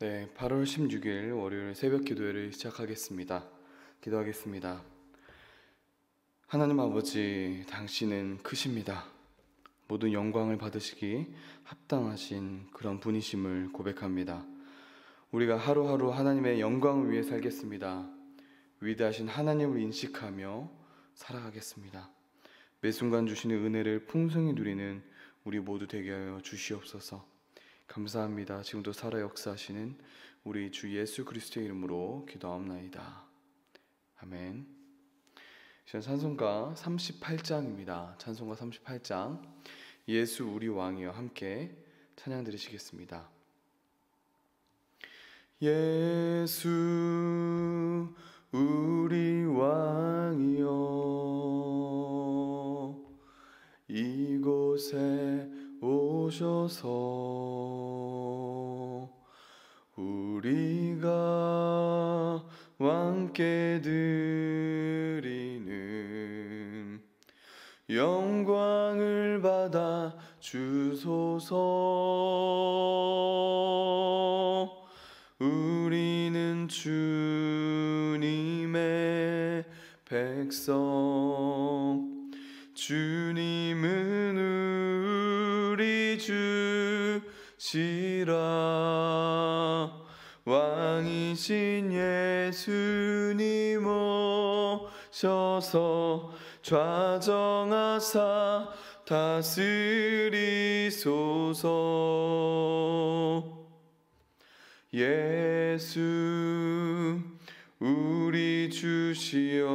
네, 8월 16일 월요일 새벽 기도회를 시작하겠습니다. 기도하겠습니다. 하나님 아버지, 당신은 크십니다. 모든 영광을 받으시기 합당하신 그런 분이심을 고백합니다. 우리가 하루하루 하나님의 영광을 위해 살겠습니다. 위대하신 하나님을 인식하며 살아가겠습니다. 매 순간 주시는 은혜를 풍성히 누리는 우리 모두 되게 하여 주시옵소서. 감사합니다. 지금도 살아 역사하시는 우리 주 예수 그리스도의 이름으로 기도하옵나이다. 아멘. 찬송가 38장입니다. 찬송가 38장, 예수 우리 왕이여 함께 찬양 드리시겠습니다. 예수 우리 왕이여 이곳에 오셔서 우리가 왕께 드리는 영광을 받아 주소서. 우리는 주님의 백성, 주님은 우리 주시라. 왕이신 예수님 오셔서 좌정하사 다스리소서. 예수 우리 주시여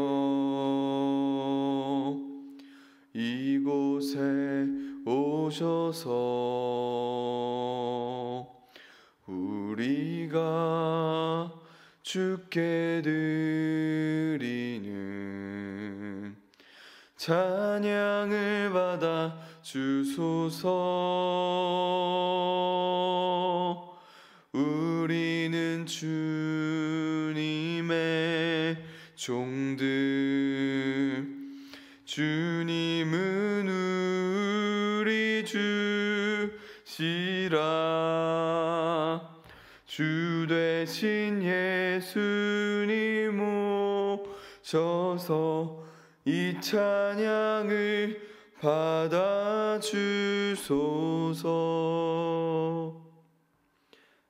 이곳에 오셔서 우리가 주께 드리는 찬양을 받아 주소서. 우리는 주님의 종들, 주님은 우리 주시라. 주 되신 예수님 오셔서 이 찬양을 받아 주소서.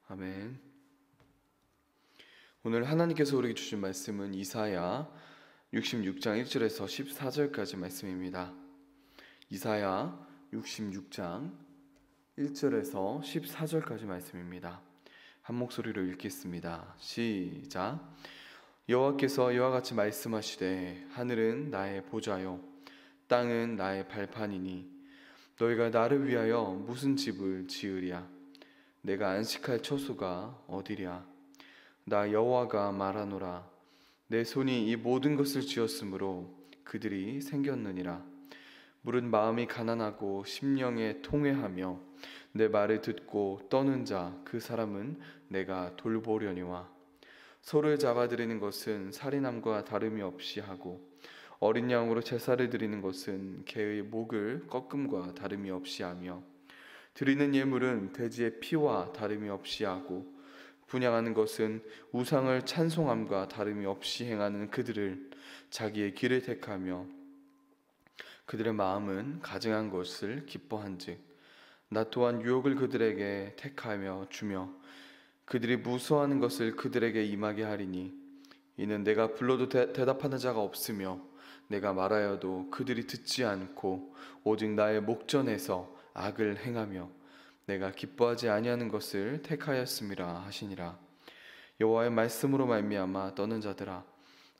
아멘. 오늘 하나님께서 우리에게 주신 말씀은 이사야 66장 1절에서 14절까지 말씀입니다. 이사야 66장 1절에서 14절까지 말씀입니다. 한 목소리로 읽겠습니다. 시작. 여호와께서 이와 같이 말씀하시되 하늘은 나의 보좌요 땅은 나의 발판이니 너희가 나를 위하여 무슨 집을 지으랴. 내가 안식할 처소가 어디랴. 나 여호와가 말하노라. 내 손이 이 모든 것을 지었으므로 그들이 생겼느니라. 물은 마음이 가난하고 심령에 통회하며 내 말을 듣고 떠는 자 그 사람은 내가 돌보려니와. 소를 잡아들이는 것은 살인함과 다름이 없이 하고 어린 양으로 제사를 드리는 것은 개의 목을 꺾음과 다름이 없이 하며 드리는 예물은 돼지의 피와 다름이 없이 하고 분향하는 것은 우상을 찬송함과 다름이 없이 행하는 그들을 자기의 길을 택하며 그들의 마음은 가증한 것을 기뻐한즉 나 또한 유혹을 그들에게 택하며 주며 그들이 무수하는 것을 그들에게 임하게 하리니 이는 내가 불러도 대답하는 자가 없으며 내가 말하여도 그들이 듣지 않고 오직 나의 목전에서 악을 행하며 내가 기뻐하지 아니하는 것을 택하였음이라 하시니라. 여호와의 말씀으로 말미암아 떠는 자들아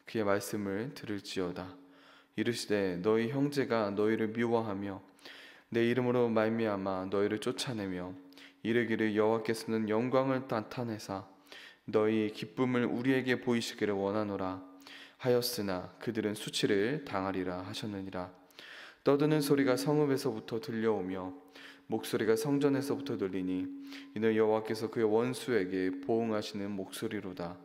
그의 말씀을 들을지어다. 이르시되 너희 형제가 너희를 미워하며 내 이름으로 말미암아 너희를 쫓아내며 이르기를 여호와께서는 영광을 나타내사 너희 기쁨을 우리에게 보이시기를 원하노라 하였으나 그들은 수치를 당하리라 하셨느니라. 떠드는 소리가 성읍에서부터 들려오며 목소리가 성전에서부터 들리니 이는 여호와께서 그의 원수에게 보응하시는 목소리로다.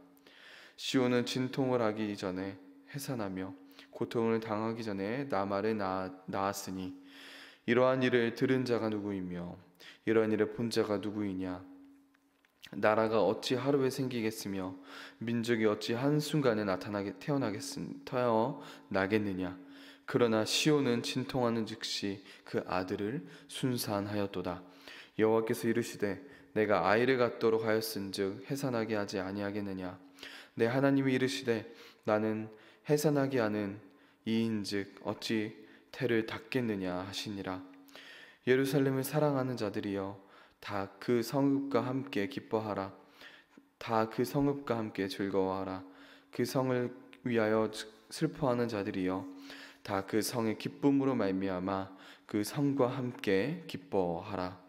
시온은 진통을 하기 전에 해산하며 고통을 당하기 전에 나말을 낳았으니 이러한 일을 들은 자가 누구이며 이러한 일을 본 자가 누구이냐. 나라가 어찌 하루에 생기겠으며 민족이 어찌 한순간에 태어나겠느냐. 그러나 시온은 진통하는 즉시 그 아들을 순산하였도다. 여호와께서 이르시되 내가 아이를 갖도록 하였은즉 해산하게 하지 아니하겠느냐. 내 하나님이 이르시되 나는 해산하게 하는 이인즉 어찌 태를 닫겠느냐 하시니라. 예루살렘을 사랑하는 자들이여 다 그 성읍과 함께 기뻐하라. 다 그 성읍과 함께 즐거워하라. 그 성을 위하여 슬퍼하는 자들이여 다 그 성의 기쁨으로 말미암아 그 성과 함께 기뻐하라.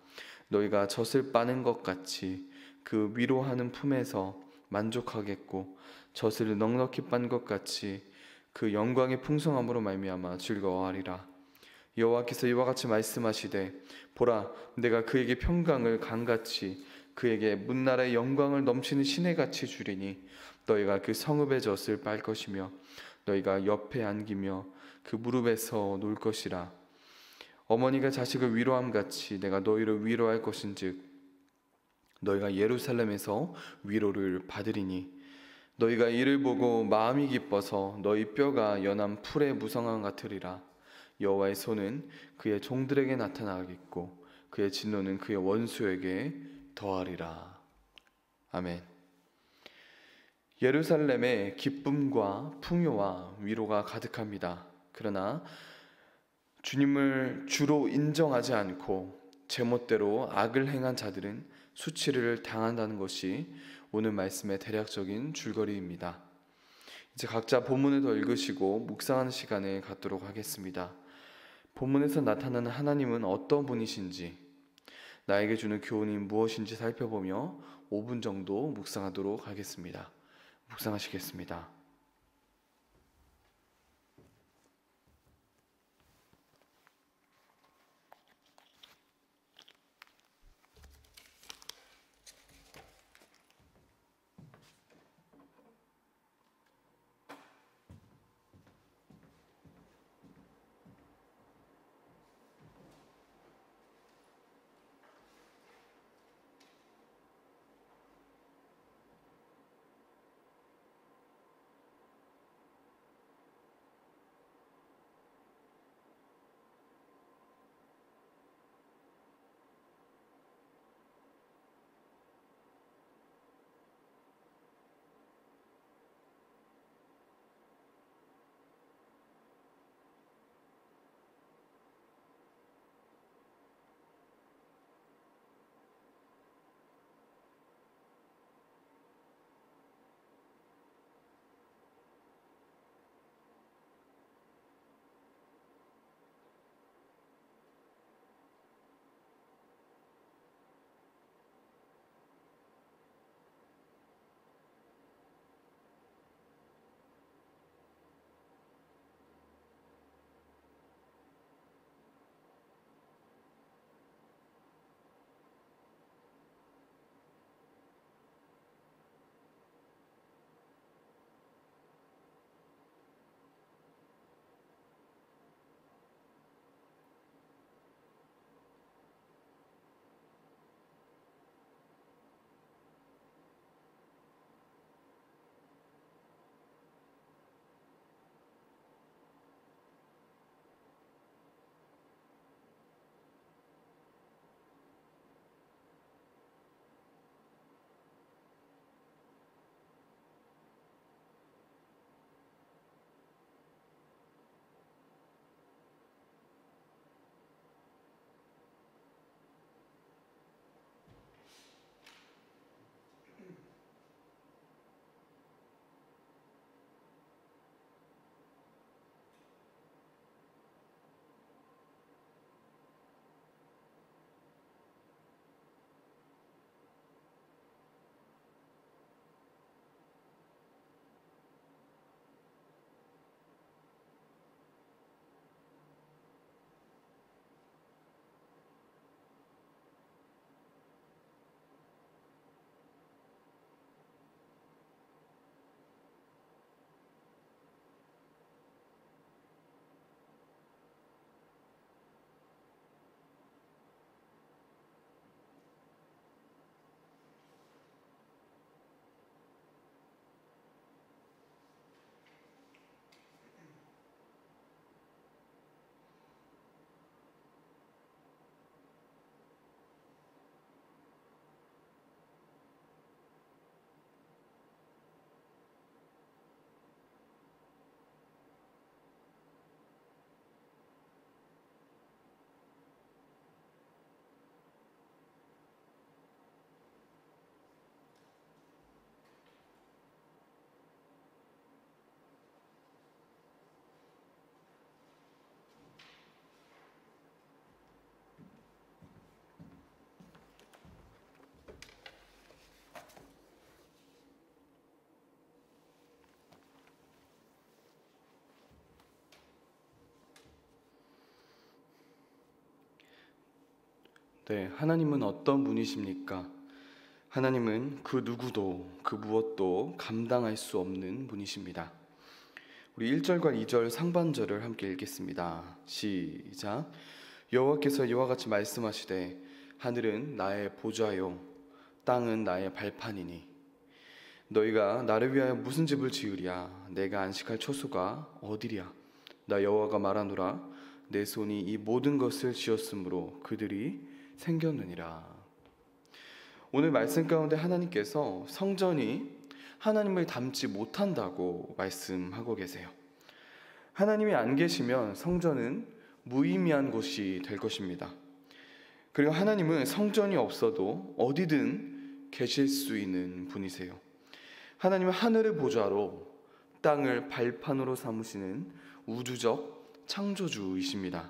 너희가 젖을 빠는 것 같이 그 위로하는 품에서 만족하겠고 젖을 넉넉히 빤 것 같이 그 영광의 풍성함으로 말미암아 즐거워하리라. 여호와께서 이와 같이 말씀하시되 보라 내가 그에게 평강을 강같이 그에게 문나라의 영광을 넘치는 시내같이 주리니 너희가 그 성읍의 젖을 빨 것이며 너희가 옆에 안기며 그 무릎에서 놀 것이라. 어머니가 자식을 위로함 같이 내가 너희를 위로할 것인즉 너희가 예루살렘에서 위로를 받으리니 너희가 이를 보고 마음이 기뻐서 너희 뼈가 연한 풀의 무성함 같으리라. 여호와의 손은 그의 종들에게 나타나겠고 그의 진노는 그의 원수에게 더하리라. 아멘. 예루살렘에 기쁨과 풍요와 위로가 가득합니다. 그러나 주님을 주로 인정하지 않고 제멋대로 악을 행한 자들은 수치를 당한다는 것이 오늘 말씀의 대략적인 줄거리입니다. 이제 각자 본문을 더 읽으시고 묵상하는 시간을 갖도록 하겠습니다. 본문에서 나타나는 하나님은 어떤 분이신지, 나에게 주는 교훈이 무엇인지 살펴보며 5분 정도 묵상하도록 하겠습니다. 묵상하시겠습니다. 네, 하나님은 어떤 분이십니까? 하나님은 그 누구도 그 무엇도 감당할 수 없는 분이십니다. 우리 1절과 2절 상반절을 함께 읽겠습니다. 시작. 여호와께서 이와 같이 말씀하시되 하늘은 나의 보좌요 땅은 나의 발판이니 너희가 나를 위하여 무슨 집을 지으랴? 내가 안식할 처소가 어디랴? 나 여호와가 말하노라 내 손이 이 모든 것을 지었으므로 그들이 생겼느니라. 오늘 말씀 가운데 하나님께서 성전이 하나님을 닮지 못한다고 말씀하고 계세요. 하나님이 안 계시면 성전은 무의미한 곳이 될 것입니다. 그리고 하나님은 성전이 없어도 어디든 계실 수 있는 분이세요. 하나님은 하늘을 보좌로 땅을 발판으로 삼으시는 우주적 창조주이십니다.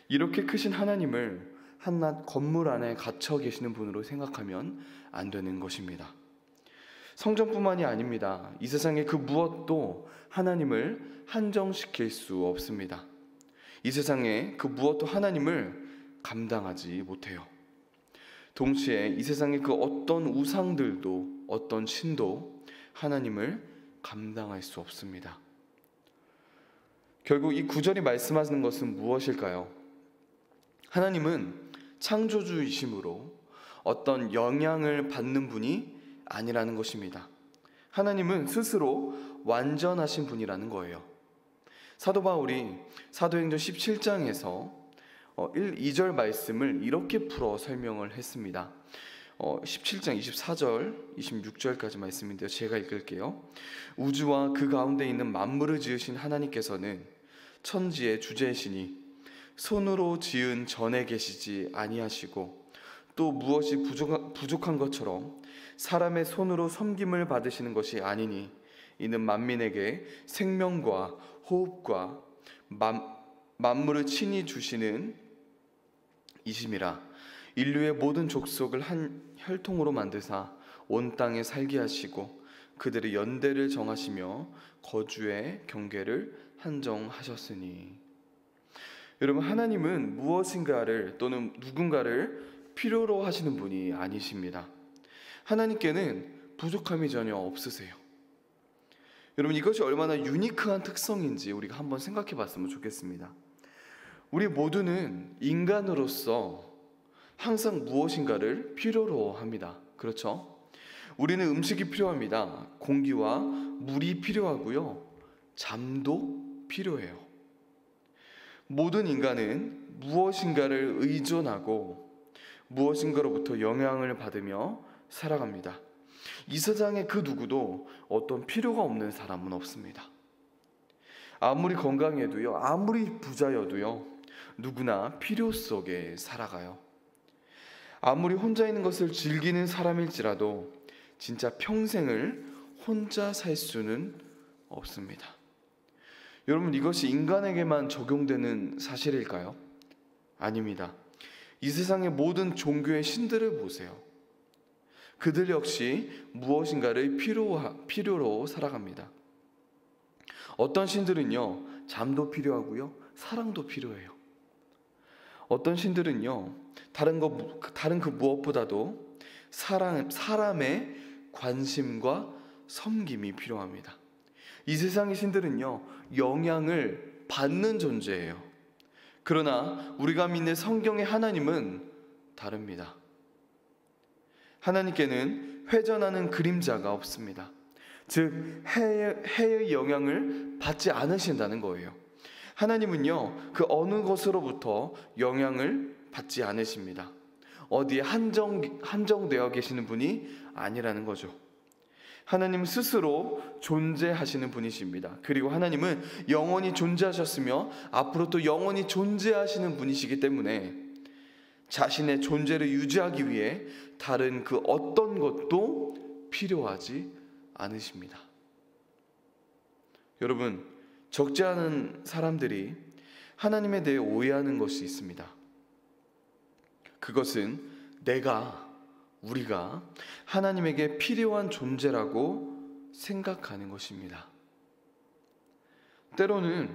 이렇게 크신 하나님을 한낱 건물 안에 갇혀 계시는 분으로 생각하면 안 되는 것입니다. 성전뿐만이 아닙니다. 이 세상의 그 무엇도 하나님을 한정시킬 수 없습니다. 이 세상의 그 무엇도 하나님을 감당하지 못해요. 동시에 이 세상의 그 어떤 우상들도 어떤 신도 하나님을 감당할 수 없습니다. 결국 이 구절이 말씀하시는 것은 무엇일까요? 하나님은 창조주이심으로 어떤 영향을 받는 분이 아니라는 것입니다. 하나님은 스스로 완전하신 분이라는 거예요. 사도 바울이 사도행전 17장에서 1, 2절 말씀을 이렇게 풀어 설명을 했습니다. 17장 24절, 26절까지 말씀인데요. 제가 읽을게요. 우주와 그 가운데 있는 만물을 지으신 하나님께서는 천지의 주재이시니 손으로 지은 전에 계시지 아니하시고 또 무엇이 부족한 것처럼 사람의 손으로 섬김을 받으시는 것이 아니니 이는 만민에게 생명과 호흡과 만물을 친히 주시는 이심이라. 인류의 모든 족속을 한 혈통으로 만드사 온 땅에 살게 하시고 그들의 연대를 정하시며 거주의 경계를 한정하셨으니. 여러분, 하나님은 무엇인가를 또는 누군가를 필요로 하시는 분이 아니십니다. 하나님께는 부족함이 전혀 없으세요. 여러분, 이것이 얼마나 유니크한 특성인지 우리가 한번 생각해 봤으면 좋겠습니다. 우리 모두는 인간으로서 항상 무엇인가를 필요로 합니다. 그렇죠? 우리는 음식이 필요합니다. 공기와 물이 필요하고요. 잠도 필요해요. 모든 인간은 무엇인가를 의존하고 무엇인가로부터 영향을 받으며 살아갑니다. 이 세상에 그 누구도 어떤 필요가 없는 사람은 없습니다. 아무리 건강해도요, 아무리 부자여도요, 누구나 필요 속에 살아가요. 아무리 혼자 있는 것을 즐기는 사람일지라도 진짜 평생을 혼자 살 수는 없습니다. 여러분, 이것이 인간에게만 적용되는 사실일까요? 아닙니다. 이 세상의 모든 종교의 신들을 보세요. 그들 역시 무엇인가를 필요로 살아갑니다. 어떤 신들은요, 잠도 필요하고요, 사랑도 필요해요. 어떤 신들은요, 다른 그 무엇보다도 사람의 관심과 섬김이 필요합니다. 이 세상의 신들은요, 영향을 받는 존재예요. 그러나 우리가 믿는 성경의 하나님은 다릅니다. 하나님께는 회전하는 그림자가 없습니다. 즉 해의 영향을 받지 않으신다는 거예요. 하나님은요, 그 어느 것으로부터 영향을 받지 않으십니다. 어디에 한정되어 계시는 분이 아니라는 거죠. 하나님 스스로 존재하시는 분이십니다. 그리고 하나님은 영원히 존재하셨으며 앞으로 또 영원히 존재하시는 분이시기 때문에 자신의 존재를 유지하기 위해 다른 그 어떤 것도 필요하지 않으십니다. 여러분, 적지 않은 사람들이 하나님에 대해 오해하는 것이 있습니다. 그것은 우리가 하나님에게 필요한 존재라고 생각하는 것입니다. 때로는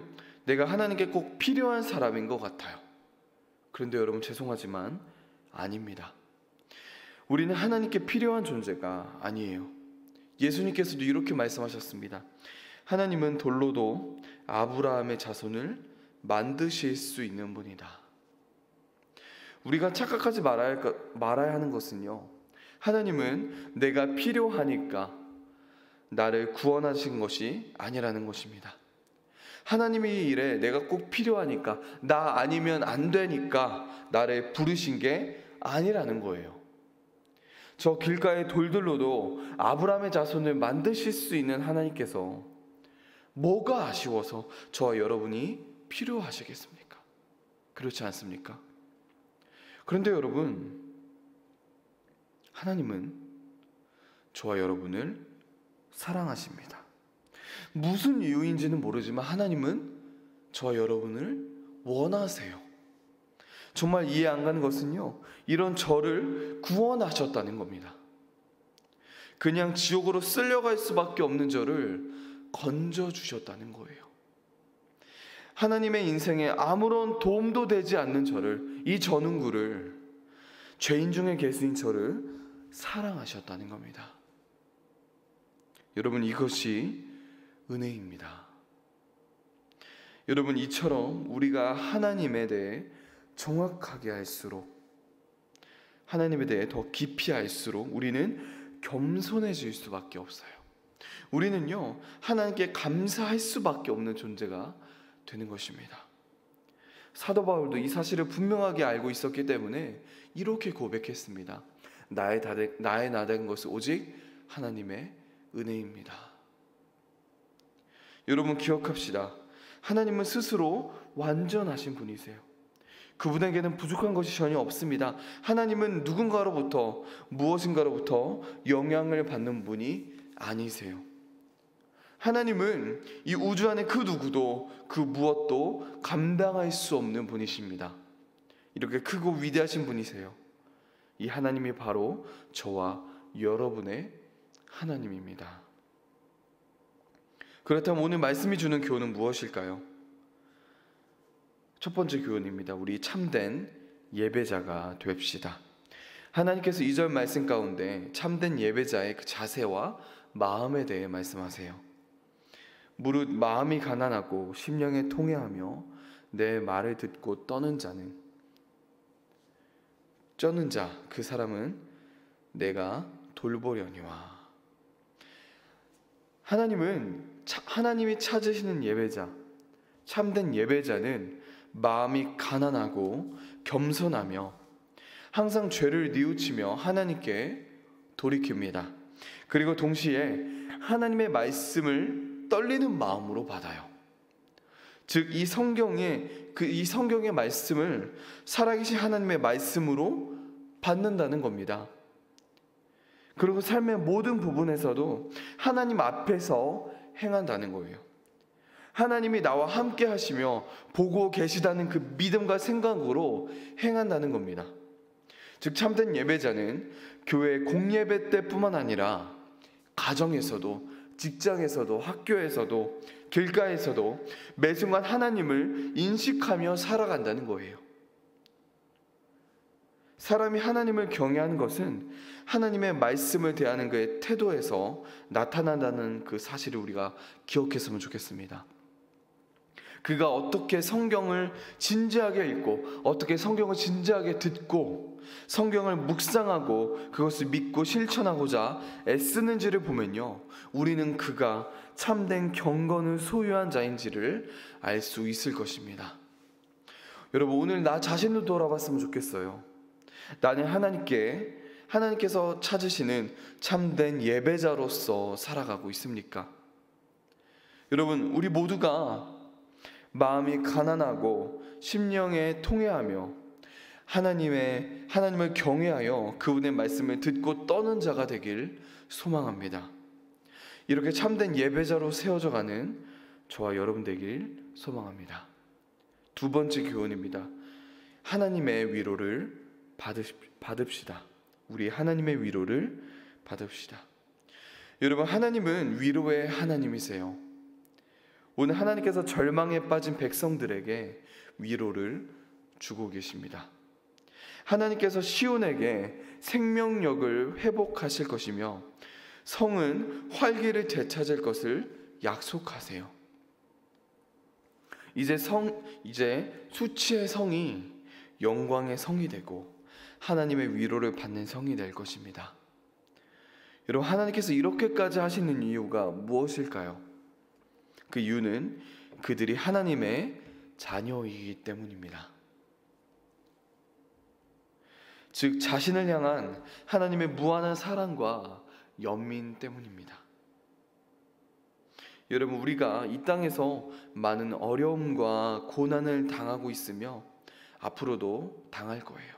내가 하나님께 꼭 필요한 사람인 것 같아요. 그런데 여러분, 죄송하지만 아닙니다. 우리는 하나님께 필요한 존재가 아니에요. 예수님께서도 이렇게 말씀하셨습니다. 하나님은 돌로도 아브라함의 자손을 만드실 수 있는 분이다. 우리가 착각하지 말아야 하는 것은요, 하나님은 내가 필요하니까 나를 구원하신 것이 아니라는 것입니다. 하나님의 일에 내가 꼭 필요하니까, 나 아니면 안 되니까 나를 부르신 게 아니라는 거예요. 저 길가의 돌들로도 아브라함의 자손을 만드실 수 있는 하나님께서 뭐가 아쉬워서 저와 여러분이 필요하시겠습니까? 그렇지 않습니까? 그런데 여러분, 하나님은 저와 여러분을 사랑하십니다. 무슨 이유인지는 모르지만 하나님은 저와 여러분을 원하세요. 정말 이해 안 가는 것은요, 이런 저를 구원하셨다는 겁니다. 그냥 지옥으로 쓸려갈 수밖에 없는 저를 건져주셨다는 거예요. 하나님의 인생에 아무런 도움도 되지 않는 저를, 이 저능구를, 죄인 중에 괴수인 저를 사랑하셨다는 겁니다. 여러분, 이것이 은혜입니다. 여러분, 이처럼 우리가 하나님에 대해 정확하게 알수록, 하나님에 대해 더 깊이 알수록 우리는 겸손해질 수밖에 없어요. 우리는요, 하나님께 감사할 수밖에 없는 존재가 되는 것입니다. 사도 바울도 이 사실을 분명하게 알고 있었기 때문에 이렇게 고백했습니다. 나의 나 된 것은 오직 하나님의 은혜입니다. 여러분, 기억합시다. 하나님은 스스로 완전하신 분이세요. 그분에게는 부족한 것이 전혀 없습니다. 하나님은 누군가로부터, 무엇인가로부터 영향을 받는 분이 아니세요. 하나님은 이 우주 안에 그 누구도 그 무엇도 감당할 수 없는 분이십니다. 이렇게 크고 위대하신 분이세요. 이 하나님이 바로 저와 여러분의 하나님입니다. 그렇다면 오늘 말씀이 주는 교훈은 무엇일까요? 첫 번째 교훈입니다. 우리 참된 예배자가 됩시다. 하나님께서 2절 말씀 가운데 참된 예배자의 그 자세와 마음에 대해 말씀하세요. 무릇 마음이 가난하고 심령에 통회하며 내 말을 듣고 떠는 자, 그 사람은 내가 돌보려니와. 하나님이 찾으시는 예배자, 참된 예배자는 마음이 가난하고 겸손하며 항상 죄를 뉘우치며 하나님께 돌이킵니다. 그리고 동시에 하나님의 말씀을 떨리는 마음으로 받아요. 즉, 이 성경의 말씀을 살아계신 하나님의 말씀으로 받는다는 겁니다. 그리고 삶의 모든 부분에서도 하나님 앞에서 행한다는 거예요. 하나님이 나와 함께 하시며 보고 계시다는 그 믿음과 생각으로 행한다는 겁니다. 즉, 참된 예배자는 교회 공예배 때뿐만 아니라 가정에서도, 직장에서도, 학교에서도, 길가에서도 매 순간 하나님을 인식하며 살아간다는 거예요. 사람이 하나님을 경외하는 것은 하나님의 말씀을 대하는 그의 태도에서 나타난다는 그 사실을 우리가 기억했으면 좋겠습니다. 그가 어떻게 성경을 진지하게 읽고, 어떻게 성경을 진지하게 듣고, 성경을 묵상하고 그것을 믿고 실천하고자 애쓰는지를 보면요, 우리는 그가 참된 경건을 소유한 자인지를 알 수 있을 것입니다. 여러분, 오늘 나 자신도 돌아봤으면 좋겠어요. 나는 하나님께서 찾으시는 참된 예배자로서 살아가고 있습니까? 여러분, 우리 모두가 마음이 가난하고 심령에 통회하며 하나님을 경외하여 그분의 말씀을 듣고 떠는 자가 되길 소망합니다. 이렇게 참된 예배자로 세워져가는 저와 여러분 되길 소망합니다. 두 번째 교훈입니다. 하나님의 위로를 받읍시다. 우리 하나님의 위로를 받읍시다. 여러분, 하나님은 위로의 하나님이세요. 오늘 하나님께서 절망에 빠진 백성들에게 위로를 주고 계십니다. 하나님께서 시온에게 생명력을 회복하실 것이며 성은 활기를 되찾을 것을 약속하세요. 이제 수치의 성이 영광의 성이 되고 하나님의 위로를 받는 성이 될 것입니다. 여러분, 하나님께서 이렇게까지 하시는 이유가 무엇일까요? 그 이유는 그들이 하나님의 자녀이기 때문입니다. 즉 자신을 향한 하나님의 무한한 사랑과 연민 때문입니다. 여러분, 우리가 이 땅에서 많은 어려움과 고난을 당하고 있으며 앞으로도 당할 거예요.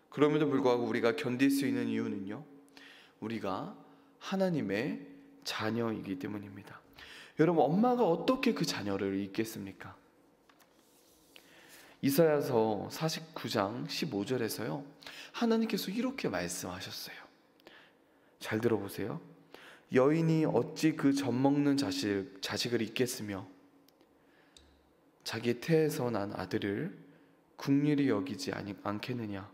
그럼에도 불구하고 우리가 견딜 수 있는 이유는요, 우리가 하나님의 자녀이기 때문입니다. 여러분, 엄마가 어떻게 그 자녀를 잊겠습니까? 이사야서 49장 15절에서요 하나님께서 이렇게 말씀하셨어요. 잘 들어보세요. 여인이 어찌 그 젖먹는 자식을 잊겠으며 자기 태에서 난 아들을 국률이 여기지 않겠느냐.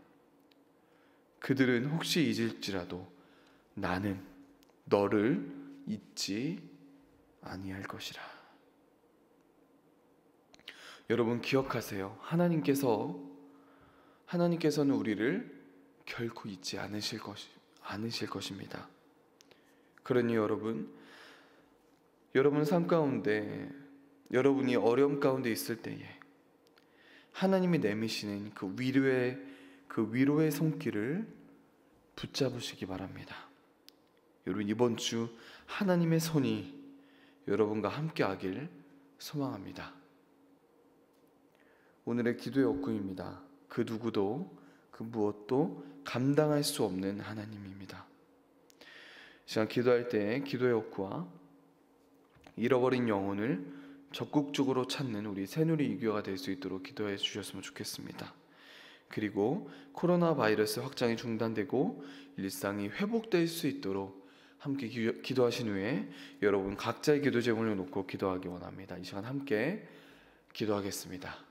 그들은 혹시 잊을지라도 나는 너를 잊지 아니할 것이라. 여러분, 기억하세요. 하나님께서는 우리를 결코 잊지 않으실 것입니다. 그러니 여러분 삶 가운데, 여러분이 어려움 가운데 있을 때에 하나님이 내미시는 그 위로의 손길을 붙잡으시기 바랍니다. 여러분, 이번 주 하나님의 손이 여러분과 함께하길 소망합니다. 오늘의 기도의 억구입니다. 그 누구도 그 무엇도 감당할 수 없는 하나님입니다. 시간 기도할 때 기도의 억구와 잃어버린 영혼을 적극적으로 찾는 우리 새누리 이교가 될 수 있도록 기도해 주셨으면 좋겠습니다. 그리고 코로나 바이러스 확장이 중단되고 일상이 회복될 수 있도록 함께 기도하신 후에 여러분 각자의 기도 제목을 놓고 기도하기 원합니다. 이 시간 함께 기도하겠습니다.